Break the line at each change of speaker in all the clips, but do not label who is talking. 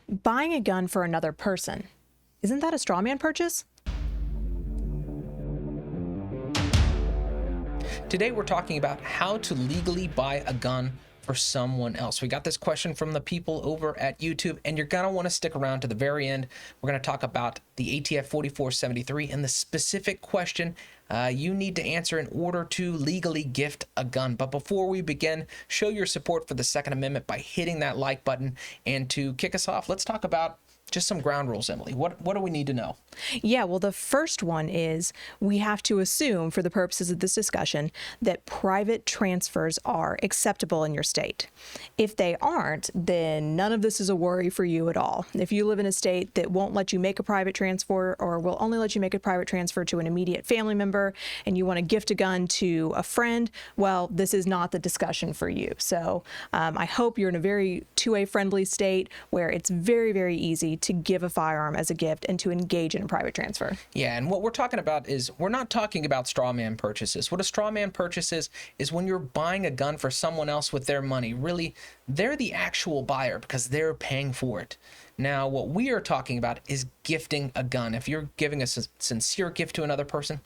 Buying a gun for another person, isn't that a strawman purchase?
Today we're talking about how to legally buy a gun for someone else. We got this question from the people over at YouTube, and you're going to want to stick around to the very end. We're going to talk about the ATF 4473 and the specific question you need to answer in order to legally gift a gun. But before we begin, show your support for the Second Amendment by hitting that like button. And to kick us off, let's talk about just some ground rules, Emily. What do we need to know?
Yeah, well, the first one is we have to assume, for the purposes of this discussion, that private transfers are acceptable in your state. If they aren't, then none of this is a worry for you at all. If you live in a state that won't let you make a private transfer or will only let you make a private transfer to an immediate family member and you want to gift a gun to a friend, well, this is not the discussion for you. So I hope you're in a very 2A friendly state where it's very, very easy to give a firearm as a gift and to engage in a private transfer.
Yeah, and what we're talking about is we're not talking about strawman purchases. What a strawman purchase is when you're buying a gun for someone else with their money. Really, they're the actual buyer because they're paying for it. Now, what we are talking about is gifting a gun. If you're giving a sincere gift to another person,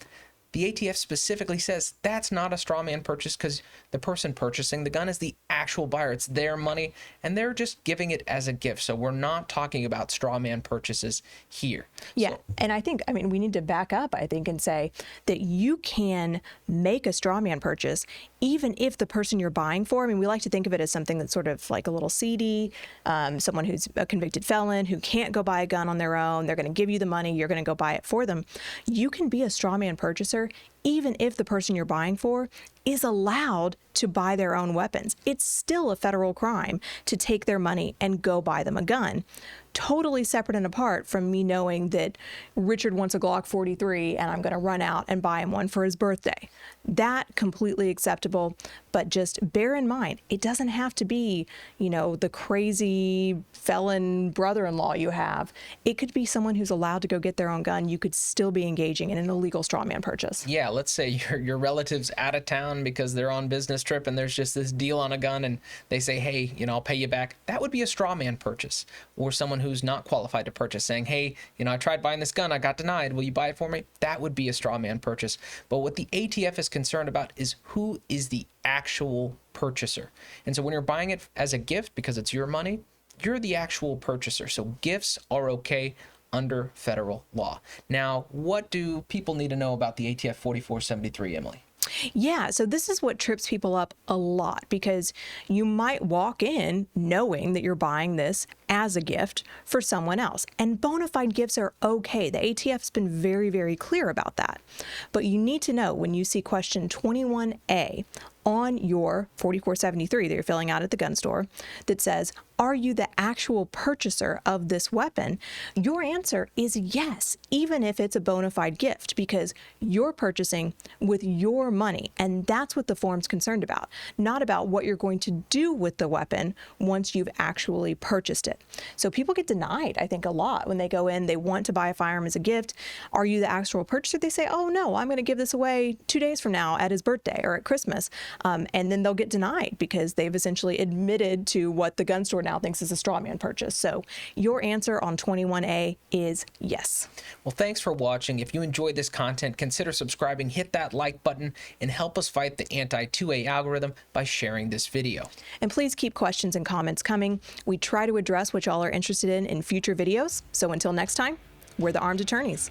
the ATF specifically says that's not a strawman purchase because the person purchasing the gun is the actual buyer. It's their money, and they're just giving it as a gift. So we're not talking about strawman purchases here.
Yeah, and I mean, we need to back up, I think, and say that you can make a strawman purchase even if the person you're buying for, I mean, we like to think of it as something that's sort of like a little seedy, someone who's a convicted felon who can't go buy a gun on their own. They're going to give you the money. You're going to go buy it for them. You can be a strawman purchaser even if the person you're buying for is allowed to buy their own weapons. It's still a federal crime to take their money and go buy them a gun. Totally separate and apart from me knowing that Richard wants a Glock 43 and I'm going to run out and buy him one for his birthday. That completely acceptable, but just bear in mind, it doesn't have to be, the crazy felon brother-in-law you have. It could be someone who's allowed to go get their own gun. You could still be engaging in an illegal strawman purchase.
Yeah, let's say your relative's out of town because they're on business trip and there's just this deal on a gun and they say, hey, I'll pay you back. That would be a strawman purchase. Or someone who's not qualified to purchase saying, hey, I tried buying this gun, I got denied. Will you buy it for me? That would be a strawman purchase. But what the ATF is concerned about is who is the actual purchaser. And so when you're buying it as a gift because it's your money, you're the actual purchaser. So gifts are okay under federal law. Now, what do people need to know about the ATF 4473, Emily?
Yeah, so this is what trips people up a lot because you might walk in knowing that you're buying this as a gift for someone else. And bona fide gifts are okay. The ATF's been very, very clear about that. But you need to know when you see question 21A on your 4473 that you're filling out at the gun store that says, are you the actual purchaser of this weapon? Your answer is yes, even if it's a bona fide gift, because you're purchasing with your money. And that's what the form's concerned about, not about what you're going to do with the weapon once you've actually purchased it. So people get denied, I think, a lot when they go in, they want to buy a firearm as a gift. Are you the actual purchaser? They say, oh, no, I'm going to give this away 2 days from now at his birthday or at Christmas. And then they'll get denied because they've essentially admitted to what the gun store now thinks is a strawman purchase. So your answer on 21A is yes.
Well, thanks for watching. If you enjoyed this content, consider subscribing, hit that like button, and help us fight the anti-2A algorithm by sharing this video.
And please keep questions and comments coming. We try to address what y'all are interested in future videos. So until next time, we're the Armed Attorneys.